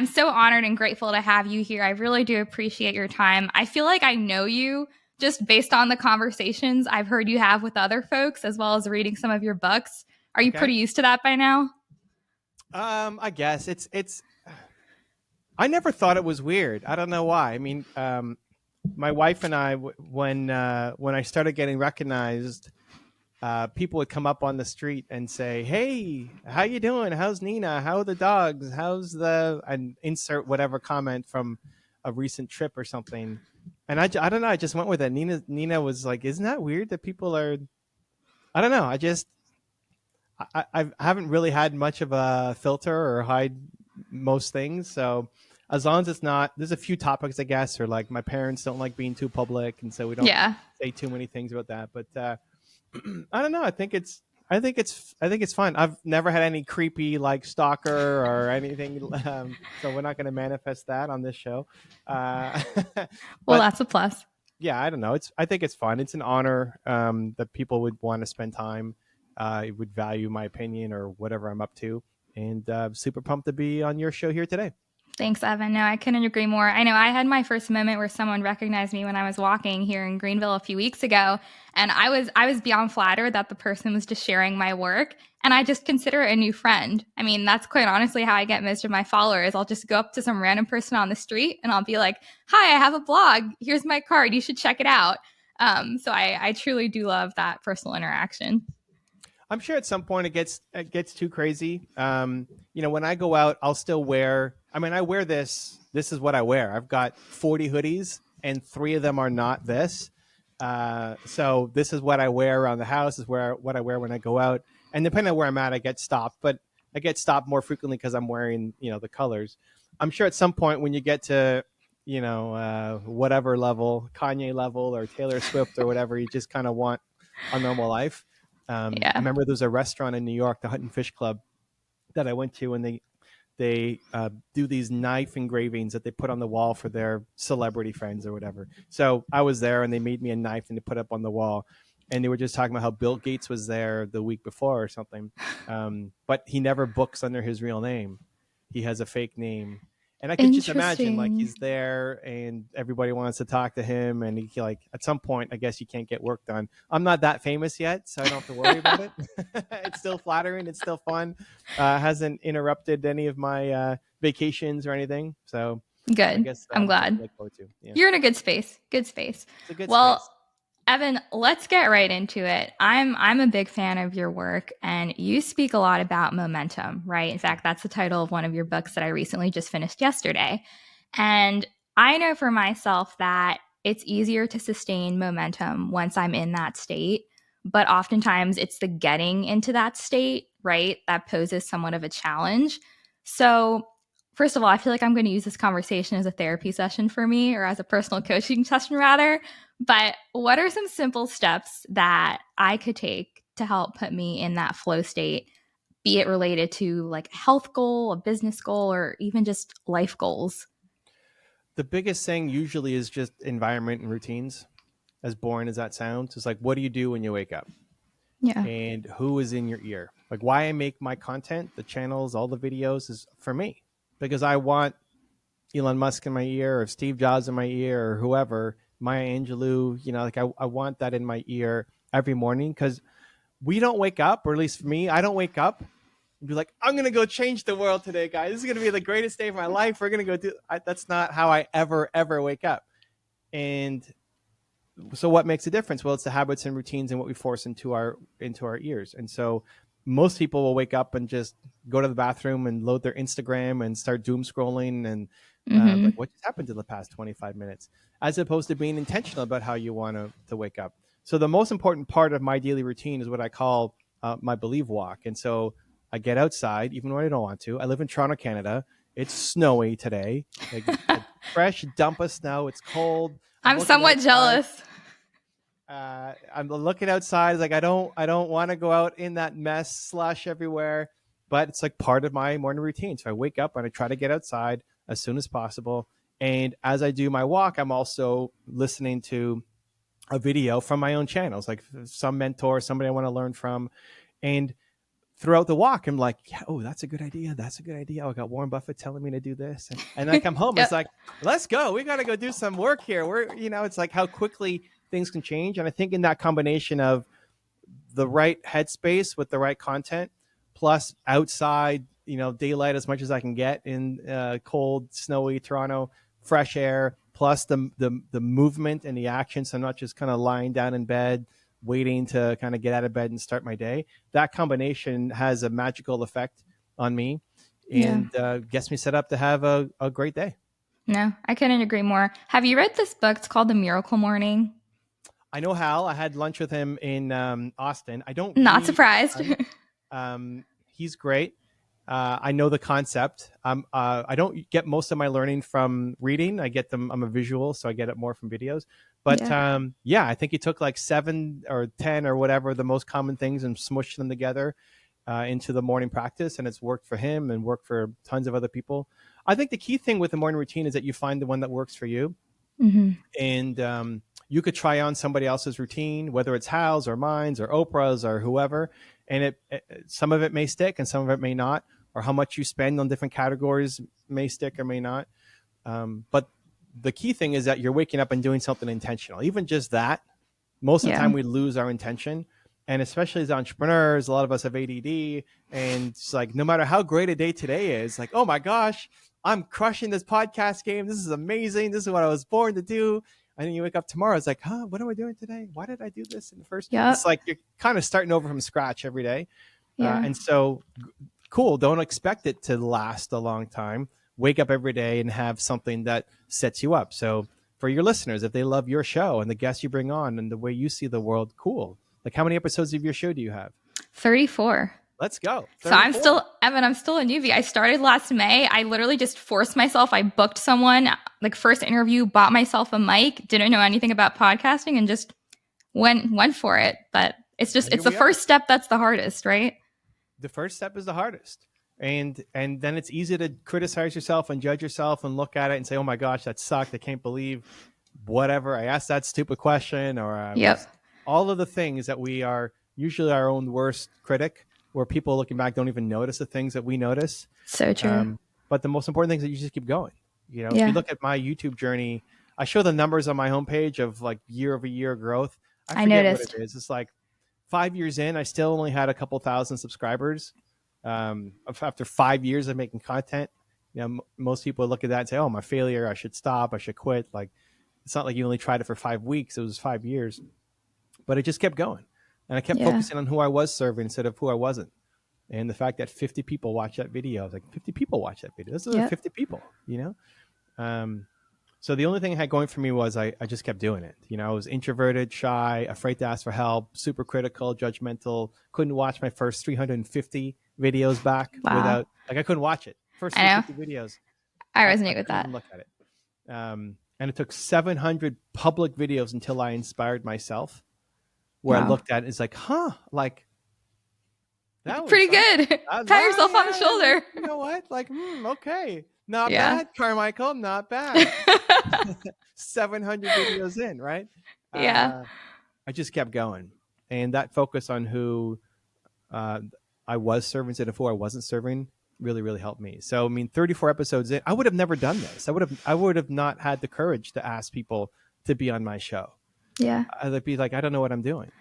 I'm so honored and grateful to have you here. I really do appreciate your time. I feel like I know you just based on the conversations I've heard you have with other folks, as well as reading some of your books. Are you Okay. pretty used to that by now? I guess it's. I never thought it was weird. I don't know why. I mean, my wife and I, when I started getting recognized, people would come up on the street and say, "Hey, how you doing? How's Nina? How are the dogs? How's the?" and insert whatever comment from a recent trip or something. And I don't know. I just went with it. Nina was like, "Isn't that weird that people are?" I don't know. I haven't really had much of a filter or hide most things. So as long as it's not, there's a few topics, I guess, or like my parents don't like being too public, and so we don't Yeah. say too many things about that. But I don't know. I think it's fun. I've never had any creepy like stalker or anything, so we're not going to manifest that on this show. Uh, Well, but that's a plus. yeah, I don't know. I think it's fun. It's an honor that people would want to spend time, would value my opinion or whatever I'm up to, and super pumped to be on your show here today. Thanks, Evan. No, I couldn't agree more. I know I had my first moment where someone recognized me when I was walking here in Greenville a few weeks ago, and I was beyond flattered that the person was just sharing my work, and I just consider it a new friend. I mean, that's quite honestly how I get most of my followers. I'll just go up to some random person on the street and I'll be like, "Hi, I have a blog. Here's my card. You should check it out." So I truly do love that personal interaction. I'm sure at some point it gets too crazy. When I go out, I'll still wear. I mean, I wear this. This is what I wear. I've got 40 hoodies, and 3 of them are not this. So this is what I wear around the house. Is what I wear when I go out. And depending on where I'm at, I get stopped. But I get stopped more frequently because I'm wearing the colors. I'm sure at some point when you get to whatever level, Kanye level or Taylor Swift or whatever, you just kind of want a normal life. I Yeah. remember there's a restaurant in New York, the Hutton Fish Club, that I went to, and they do these knife engravings that they put on the wall for their celebrity friends or whatever. So I was there, and they made me a knife and they put up on the wall, and they were just talking about how Bill Gates was there the week before or something, but he never books under his real name. He has a fake name. And I could just imagine like Interesting. he's there and everybody wants to talk to him, and he like at some point I guess you can't get work done. I'm not that famous yet, so I don't have to worry about it. It's still flattering, it's still fun. Hasn't interrupted any of my vacations or anything. So I Good. guess I'm something to glad. look forward to. Yeah. You're in a good space. Good space. It's a good Well, space. Evan, let's get right into it. I'm a big fan of your work, and you speak a lot about momentum, right? In fact, that's the title of one of your books that I recently just finished yesterday. And I know for myself that it's easier to sustain momentum once I'm in that state, but oftentimes it's the getting into that state, right, that poses somewhat of a challenge. So, first of all, I feel like I'm going to use this conversation as a therapy session for me, or as a personal coaching session rather. But what are some simple steps that I could take to help put me in that flow state, be it related to like a health goal, a business goal, or even just life goals? The biggest thing usually is just environment and routines. As boring as that sounds, it's like, what do you do when you wake up? Yeah. And who is in your ear? Like, why I make my content, the channels, all the videos is for me, because I want Elon Musk in my ear or Steve Jobs in my ear or whoever, Maya Angelou, like I want that in my ear every morning, because we don't wake up, or at least for me, I don't wake up and be like, I'm going to go change the world today, guys. This is going to be the greatest day of my life. We're going to go that's not how I ever wake up. And so what makes a difference? Well, it's the habits and routines and what we force into our ears. And so most people will wake up and just go to the bathroom and load their Instagram and start doom scrolling and like, Mm-hmm. what just happened to the past 25 minutes, as opposed to being intentional about how you want to wake up. So the most important part of my daily routine is what I call my believe walk. And so I get outside even when I don't want to. I live in Toronto, Canada. It's snowy today, like a fresh dump of snow. It's cold. I'm I'm looking somewhat outside. jealous. I'm looking outside. It's like I don't want to go out in that mess, slush everywhere, but it's like part of my morning routine. So I wake up and I try to get outside as soon as possible. And as I do my walk, I'm also listening to a video from my own channels, like some mentor, somebody I want to learn from. And throughout the walk, I'm like, yeah, oh, that's a good idea. That's a good idea. I got Warren Buffett telling me to do this. And I come home, Yep. it's like, let's go. We got to go do some work here. It's like how quickly things can change. And I think in that combination of the right headspace with the right content, plus outside, daylight as much as I can get in cold, snowy Toronto, fresh air, plus the movement and the action. So I'm not just kind of lying down in bed, waiting to kind of get out of bed and start my day. That combination has a magical effect on me and gets me set up to have a great day. No, I couldn't agree more. Have you read this book? It's called The Miracle Morning. I know Hal. I had lunch with him in Austin. I don't Not read. surprised. He's great. I know the concept. I don't get most of my learning from reading. I'm a visual, so I get it more from videos. But I think he took like 7 or 10 or whatever the most common things and smushed them together into the morning practice, and it's worked for him and worked for tons of other people. I think the key thing with the morning routine is that you find the one that works for you, and you could try on somebody else's routine, whether it's Hal's or mine's or Oprah's or whoever, and some of it may stick and some of it may not, or how much you spend on different categories may stick or may not. But the key thing is that you're waking up and doing something intentional. Even just that, most of the time we lose our intention. And especially as entrepreneurs, a lot of us have ADD, and it's like, no matter how great a day today is, like, oh my gosh, I'm crushing this podcast game. This is amazing. This is what I was born to do. And then you wake up tomorrow, it's like, what am I doing today? Why did I do this in the first place? It's like you're kind of starting over from scratch every day. And so cool. Don't expect it to last a long time. Wake up every day and have something that sets you up. So for your listeners, if they love your show and the guests you bring on and the way you see the world, cool. Like, how many episodes of your show do you have? 34. Let's go. 34. So I'm still a newbie. I started last May. I literally just forced myself. I booked someone, like first interview, bought myself a mic, didn't know anything about podcasting, and just went for it. But it's the first step that's the hardest, right? The first step is the hardest. And then it's easy to criticize yourself and judge yourself and look at it and say, oh my gosh, that sucked. I can't believe whatever. I asked that stupid question, or all of the things that we are usually our own worst critic, where people looking back don't even notice the things that we notice. So true. But the most important thing is that you just keep going. If you look at my YouTube journey, I show the numbers on my homepage of like year-over-year growth. I forget what it is. It's like 5 years in, I still only had a couple thousand subscribers. After 5 years of making content, most people look at that and say, oh, I'm a failure. I should stop. I should quit. Like, it's not like you only tried it for 5 weeks. It was 5 years. But it just kept going. And I kept focusing on who I was serving instead of who I wasn't. And the fact that 50 people watch that video, I was like, 50 people watch that video. This is 50 people, So the only thing I had going for me was I just kept doing it. I was introverted, shy, afraid to ask for help, super critical, judgmental, couldn't watch my first 350 videos back without, like, I couldn't watch it. First 350 videos. I resonate with that. Look at it. And it took 700 public videos until I inspired myself, where I looked at it, it's like, like, that was pretty good. Pat yourself on the shoulder. You know what? Like, okay. Not bad, Carmichael. Not bad. 700 videos in, right? I just kept going. And that focus on who I was serving instead of who I wasn't serving really, really helped me. So, 34 episodes in, I would have never done this. I would have not had the courage to ask people to be on my show. Yeah. I'd be like, I don't know what I'm doing.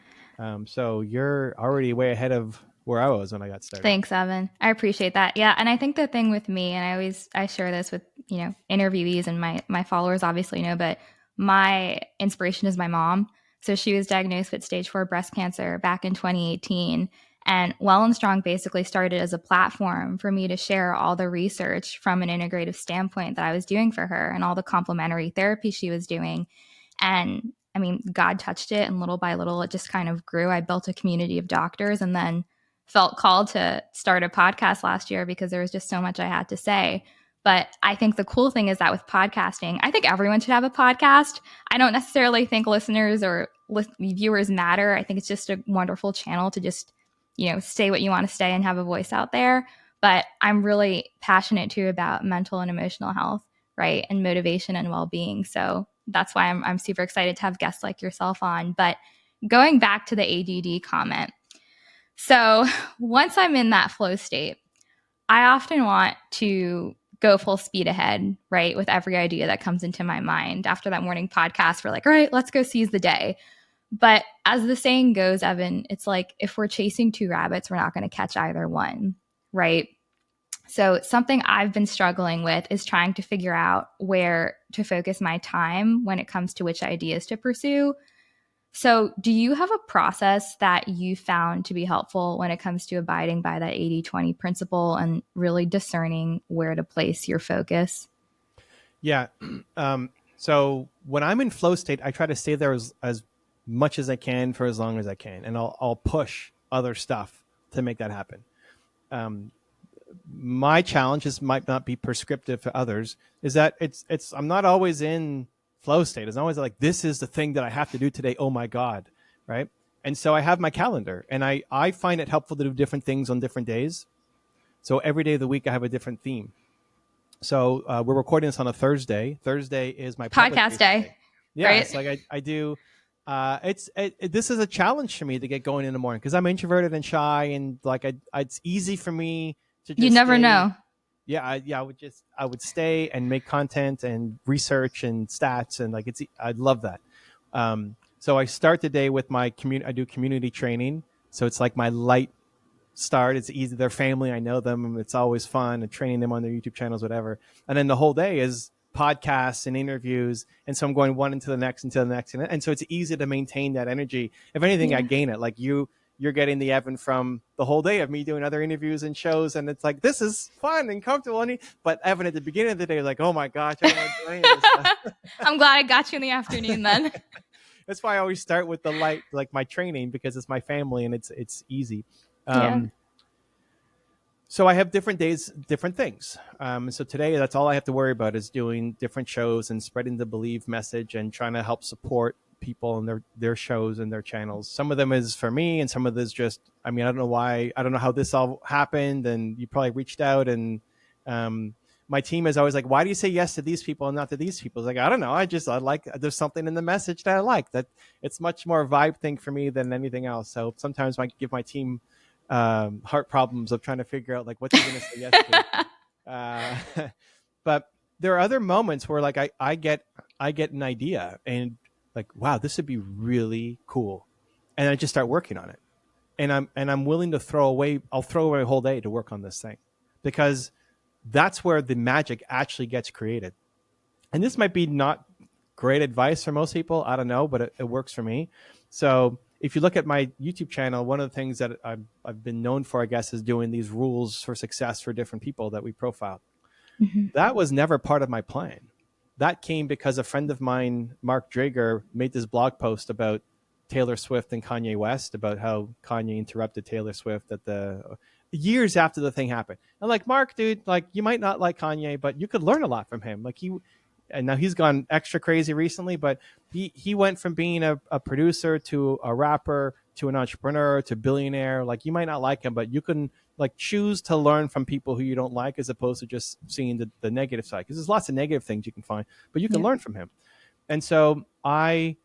So you're already way ahead of where I was when I got started. Thanks, Evan. I appreciate that. Yeah. And I think the thing with me, and I share this with, interviewees and my followers obviously know, but my inspiration is my mom. So she was diagnosed with stage 4 breast cancer back in 2018. And WellnStrong basically started as a platform for me to share all the research from an integrative standpoint that I was doing for her and all the complementary therapy she was doing. And God touched it, and little by little, it just kind of grew. I built a community of doctors and then felt called to start a podcast last year because there was just so much I had to say. But I think the cool thing is that with podcasting, I think everyone should have a podcast. I don't necessarily think listeners or viewers matter. I think it's just a wonderful channel to just, say what you want to say and have a voice out there. But I'm really passionate too about mental and emotional health, right? And motivation and well-being. So that's why I'm super excited to have guests like yourself on. But going back to the ADD comment, So once I'm in that flow state, I often want to go full speed ahead, right? With every idea that comes into my mind. After that morning podcast, we're like, all right, let's go seize the day. But as the saying goes, Evan, it's like if we're chasing two rabbits, we're not going to catch either one, right? So, something I've been struggling with is trying to figure out where to focus my time when it comes to which ideas to pursue. So, do you have a process that you found to be helpful when it comes to abiding by that 80/20 principle and really discerning where to place your focus? Yeah. So when I'm in flow state, I try to stay there as much as I can for as long as I can, and I'll push other stuff to make that happen. Um, my challenges might not be prescriptive for others. Is that it's I'm not always in flow state. It's always like this is the thing that I have to do today. Oh my god, right? And so I have my calendar, and I find it helpful to do different things on different days. So every day of the week, I have a different theme. So we're recording this on a Thursday. Thursday is my public Podcast facing day, day. Yeah, right? it's like I do. This is a challenge for me to get going in the morning because I'm introverted and shy, and like it's easy for me to You just never stay. know. Yeah, I would stay and make content and research and stats, and like I love that. So I start the day with my community. I do community training, so it's like my light start. It's easy. They're family. I know them. It's always fun and training them on their YouTube channels, whatever. And then the whole day is podcasts and interviews. And so I'm going one into the next, into the next. And so it's easy to maintain that energy. If anything, I Yeah. gain it. Like you're getting the Evan from the whole day of me doing other interviews and shows. And it's like, this is fun and comfortable. But Evan at the beginning of the day was like, oh my gosh, I don't want to do any of this stuff. I'm glad I got you in the afternoon then. That's why I always start with the light, like my training, because it's my family and it's easy. Yeah. So I have different days, different things. So today, that's all I have to worry about is doing different shows and spreading the Believe message and trying to help support people and their shows and their channels. Some of them is for me, and some of this just. I mean, I don't know why. I don't know how this all happened, and you probably reached out, and my team is always like, "Why do you say yes to these people and not to these people?" It's like I don't know. I like. There's something in the message that I like. That it's much more a vibe thing for me than anything else. So sometimes I give my team heart problems of trying to figure out like what's he going to say yes to. But there are other moments where like I get an idea and like, wow, this would be really cool, and I just start working on it, and I'm willing to I'll throw away a whole day to work on this thing, because that's where the magic actually gets created. And this might be not great advice for most people. I don't know, but it works for me. So if you look at my YouTube channel, one of the things that I've been known for, I guess, is doing these rules for success for different people that we profiled. Mm-hmm. That was never part of my plan. That came because a friend of mine, Mark Drager, made this blog post about Taylor Swift and Kanye West, about how Kanye interrupted Taylor Swift at the years after the thing happened. I'm like, Mark, dude, like you might not like Kanye, but you could learn a lot from him. Like and now he's gone extra crazy recently, but he went from being a producer to a rapper to an entrepreneur to billionaire. Like you might not like him, but you can like choose to learn from people who you don't like, as opposed to just seeing the negative side, because there's lots of negative things you can find, but you can learn from him. And so I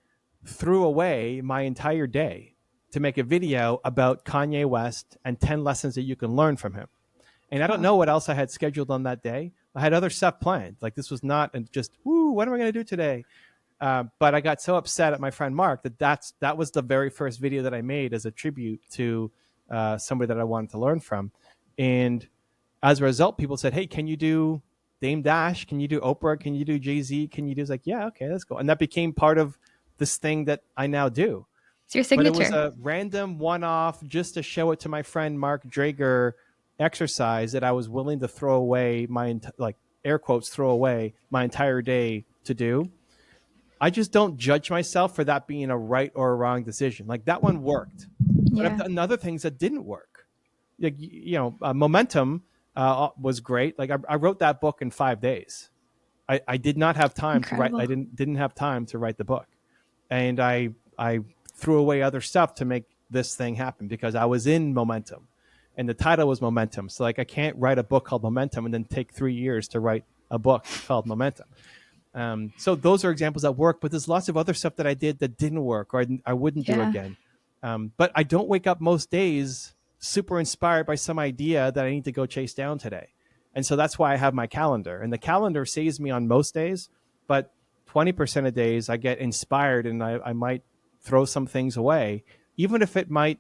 threw away my entire day to make a video about Kanye West and 10 lessons that you can learn from him. And I don't know what else I had scheduled on that day. I had other stuff planned. Like this was not just, woo, what am I going to do today? But I got so upset at my friend Mark that was the very first video that I made as a tribute to somebody that I wanted to learn from. And as a result, people said, hey, can you do Dame Dash? Can you do Oprah? Can you do Jay-Z? Can you do? It's like, yeah, okay, let's go. And that became part of this thing that I now do. It's your But it was signature. a random one-off just to show it to my friend Mark Drager exercise that I was willing to throw away like air quotes, throw away my entire day to do. I just don't judge myself for that being a right or a wrong decision. Like that one worked, but I've done other things that didn't work. Like, Momentum was great. Like I wrote that book in 5 days. I did not have time Incredible. to write. I didn't have time to write the book, and I threw away other stuff to make this thing happen because I was in Momentum, and the title was Momentum. So like I can't write a book called Momentum and then take 3 years to write a book called Momentum. So those are examples that work, but there's lots of other stuff that I did that didn't work or I wouldn't do again. But I don't wake up most days super inspired by some idea that I need to go chase down today. And so that's why I have my calendar. And the calendar saves me on most days, but 20% of days I get inspired and I might throw some things away, even if it might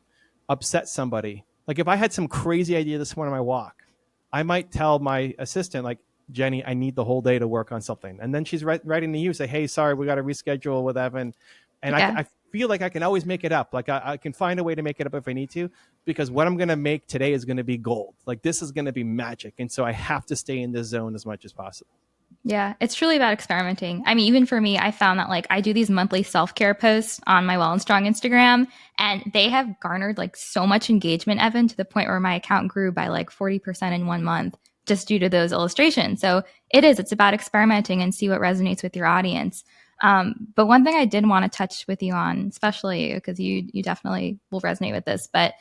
upset somebody. Like if I had some crazy idea this morning on my walk, I might tell my assistant, like, Jenny, I need the whole day to work on something. And then she's writing to you, say, hey, sorry, we got to reschedule with Evan. And Yeah. I feel like I can always make it up. Like I can find a way to make it up if I need to, because what I'm going to make today is going to be gold. Like this is going to be magic. And so I have to stay in this zone as much as possible. Yeah, it's truly about experimenting. I mean, even for me, I found that like I do these monthly self-care posts on my WellnStrong Instagram, and they have garnered like so much engagement, Evan, to the point where my account grew by like 40% in 1 month just due to those illustrations. So it's about experimenting and see what resonates with your audience. But one thing I did want to touch with you on, especially because you definitely will resonate with this, but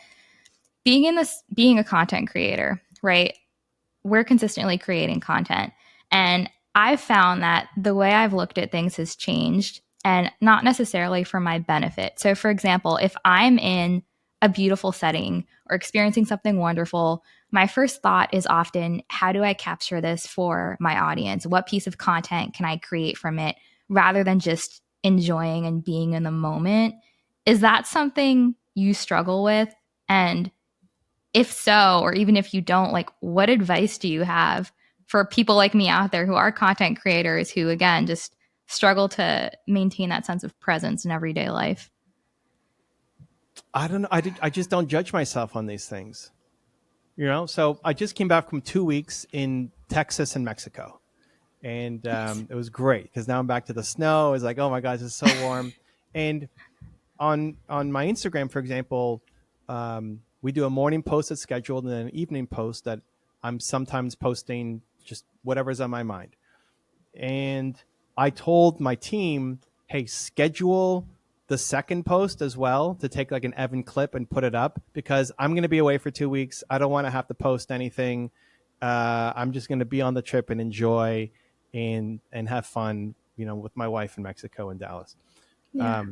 being a content creator, right? We're consistently creating content. And I've found that the way I've looked at things has changed, and not necessarily for my benefit. So, for example, if I'm in a beautiful setting or experiencing something wonderful, my first thought is often, how do I capture this for my audience? What piece of content can I create from it rather than just enjoying and being in the moment? Is that something you struggle with? And if so, or even if you don't, like what advice do you have for people like me out there who are content creators who, again, just struggle to maintain that sense of presence in everyday life? I don't know. I just don't judge myself on these things. So I just came back from 2 weeks in Texas and Mexico. And it was great because now I'm back to the snow. It's like, oh my gosh, it's so warm. And on my Instagram, for example, we do a morning post that's scheduled and an evening post that I'm sometimes posting just whatever's on my mind. And I told my team, hey, schedule the second post as well to take like an Evan clip and put it up, because I'm going to be away for 2 weeks. I don't want to have to post anything. I'm just going to be on the trip and enjoy and have fun, with my wife in Mexico and Dallas. Yeah.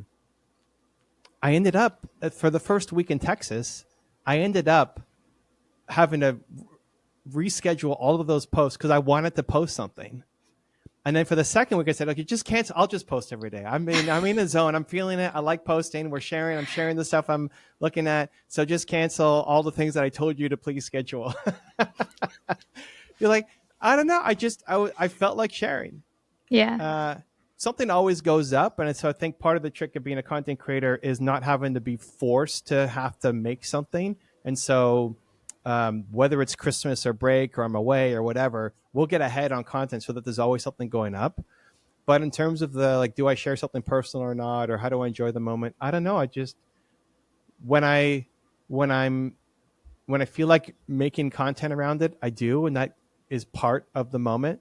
I ended up, for the first week in Texas, I ended up having to reschedule all of those posts because I wanted to post something. And then for the second week, I said, okay, just cancel. I'll just post every day. I'm in the zone. I'm feeling it. I like posting. I'm sharing the stuff I'm looking at. So just cancel all the things that I told you to please schedule. You're like, I don't know. I felt like sharing. Yeah. Something always goes up. And so I think part of the trick of being a content creator is not having to be forced to have to make something. And so whether it's Christmas or break or I'm away or whatever, we'll get ahead on content so that there's always something going up. But in terms of the, like, do I share something personal or not, or how do I enjoy the moment? I don't know. I just, when I feel like making content around it, I do. And that is part of the moment.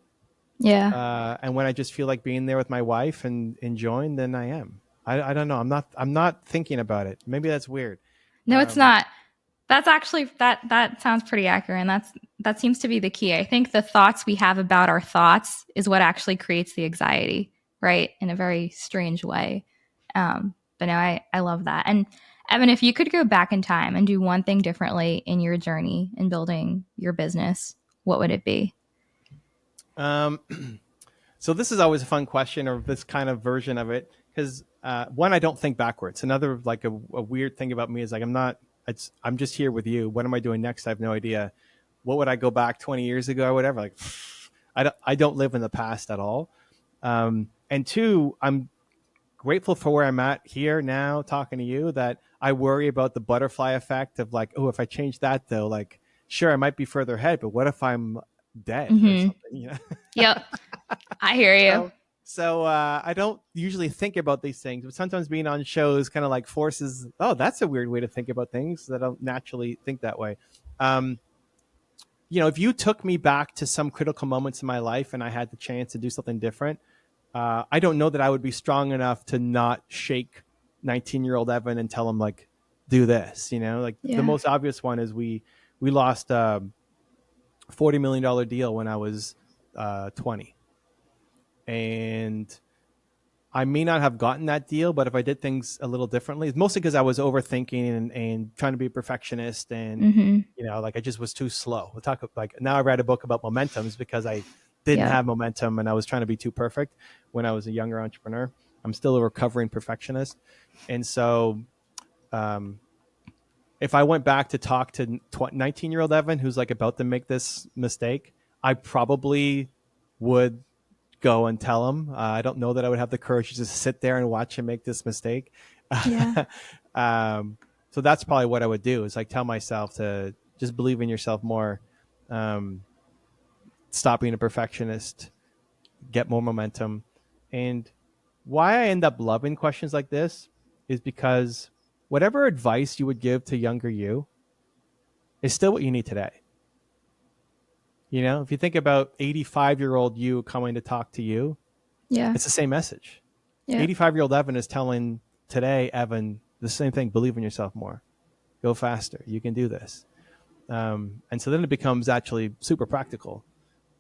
Yeah. And when I just feel like being there with my wife and enjoying, then I am. I don't know. I'm not thinking about it. Maybe that's weird. No, it's not. That's actually that sounds pretty accurate. And that seems to be the key. I think the thoughts we have about our thoughts is what actually creates the anxiety, right? In a very strange way. But no, I love that. And Evan, if you could go back in time and do one thing differently in your journey in building your business, what would it be? So this is always a fun question, or this kind of version of it, because one, I don't think backwards. Another, like a weird thing about me is like I'm just here with you. What am I doing next? I have no idea. What would I go back 20 years ago or whatever? Like, I don't live in the past at all. And two, I'm grateful for where I'm at here now talking to you, that I worry about the butterfly effect of like, oh, if I change that though, like, sure, I might be further ahead, but what if I'm dead or something? Yep. I hear you. So I don't usually think about these things, but sometimes being on shows kind of like forces, oh, that's a weird way to think about things, that I don't naturally think that way. If you took me back to some critical moments in my life and I had the chance to do something different, I don't know that I would be strong enough to not shake 19-year-old Evan and tell him, like, do this. The most obvious one is we lost a $40 million deal when I was 20. And I may not have gotten that deal, but if I did things a little differently, it's mostly because I was overthinking and trying to be a perfectionist, and Mm-hmm. like I just was too slow. We'll talk like now I read a book about momentums because I didn't Yep. have momentum and I was trying to be too perfect when I was a younger entrepreneur. I'm still a recovering perfectionist, and so um, if I went back to talk to 19-year-old Evan, who's like about to make this mistake, I probably would go and tell him. I don't know that I would have the courage to just sit there and watch him make this mistake. Yeah. um, so that's probably what I would do, is like tell myself to just believe in yourself more, um, stop being a perfectionist, get more momentum. And why I end up loving questions like this is because whatever advice you would give to younger you is still what you need today. If you think about 85-year-old you coming to talk to you, Yeah. it's the same message. Yep. 85-year-old Evan is telling today Evan the same thing. Believe in yourself more. Go faster. You can do this. And so then it becomes actually super practical,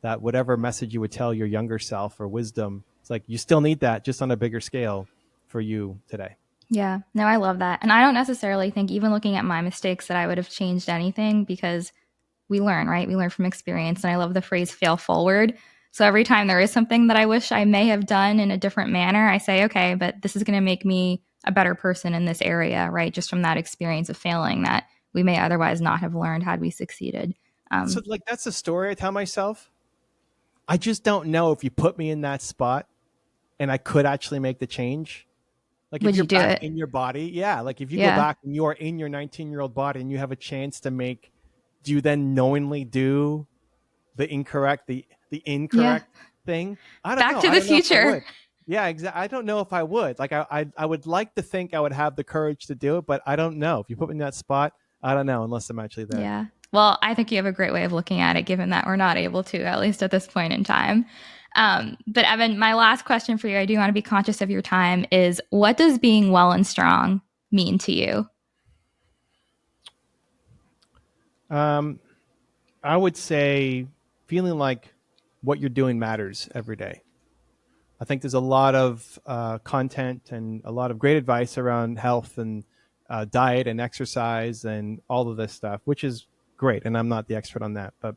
that whatever message you would tell your younger self or wisdom, it's like you still need that, just on a bigger scale for you today. Yeah. No, I love that. And I don't necessarily think, even looking at my mistakes, that I would have changed anything, because we learn, right? We learn from experience. And I love the phrase fail forward. So every time there is something that I wish I may have done in a different manner, I say, okay, but this is going to make me a better person in this area, right? Just from that experience of failing that we may otherwise not have learned had we succeeded. So like that's the story I tell myself. I just don't know if you put me in that spot and I could actually make the change. Like if Would you're you do back it? in your body, yeah. Like if you go Yeah. back and you are in your 19-year-old body and you have a chance to make, do you then knowingly do the Yeah. incorrect thing? I don't Back know. to I the don't know if I future. would. Yeah, exactly. I don't know if I would. Like I would like to think I would have the courage to do it, but I don't know. If you put me in that spot, I don't know unless I'm actually there. Yeah. Well, I think you have a great way of looking at it, given that we're not able to, at least at this point in time. But Evan, my last question for you, I do want to be conscious of your time, is what does being well and strong mean to you? Um, I would say feeling like what you're doing matters every day. I think there's a lot of content and a lot of great advice around health and diet and exercise and all of this stuff, which is great. And I'm not the expert on that. But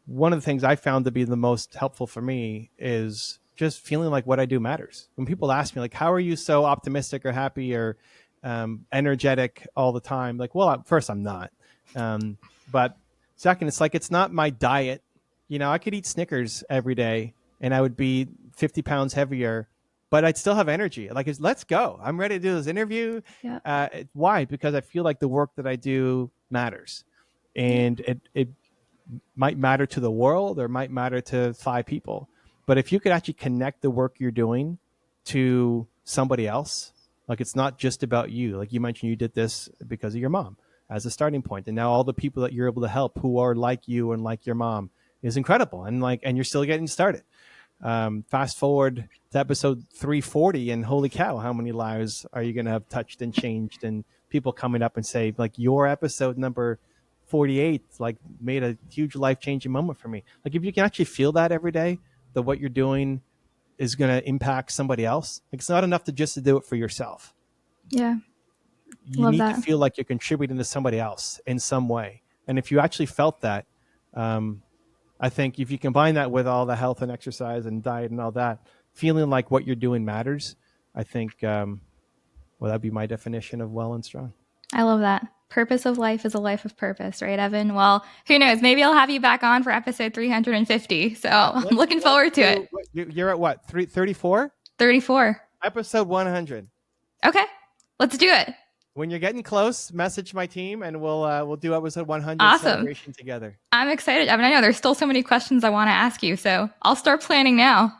one of the things I found to be the most helpful for me is just feeling like what I do matters. When people ask me, like, how are you so optimistic or happy or energetic all the time? Like, well, first, I'm not. But second, it's like, it's not my diet. I could eat Snickers every day and I would be 50 pounds heavier, but I'd still have energy. Like, let's go. I'm ready to do this interview. Yeah. Why? Because I feel like the work that I do matters. Yeah. And it might matter to the world or might matter to 5 people. But if you could actually connect the work you're doing to somebody else, like it's not just about you. Like you mentioned, you did this because of your mom as a starting point. And now all the people that you're able to help who are like you and like your mom is incredible. And you're still getting started. Fast forward to episode 340 and holy cow, how many lives are you going to have touched and changed, and people coming up and say like your episode number 48 like made a huge life-changing moment for me. Like if you can actually feel that every day, that what you're doing is going to impact somebody else. Like it's not enough to just to do it for yourself. Yeah. You Love need to that. feel like you're contributing to somebody else in some way. And if you actually felt that, I think if you combine that with all the health and exercise and diet and all that, feeling like what you're doing matters, I think, that'd be my definition of well and strong. I love that. Purpose of life is a life of purpose, right, Evan? Well, who knows? Maybe I'll have you back on for episode 350. So I'm looking Let's forward to do, it. you're at what, 34? 34. Episode 100. Okay. Let's do it. When you're getting close, message my team and we'll do episode 100 Awesome. celebration together. I'm excited. I mean, I know there's still so many questions I want to ask you, so I'll start planning now.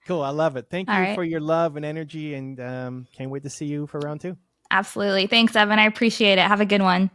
Cool. I love it. Thank All you right. for your love and energy, and can't wait to see you for round 2. Absolutely. Thanks, Evan. I appreciate it. Have a good one.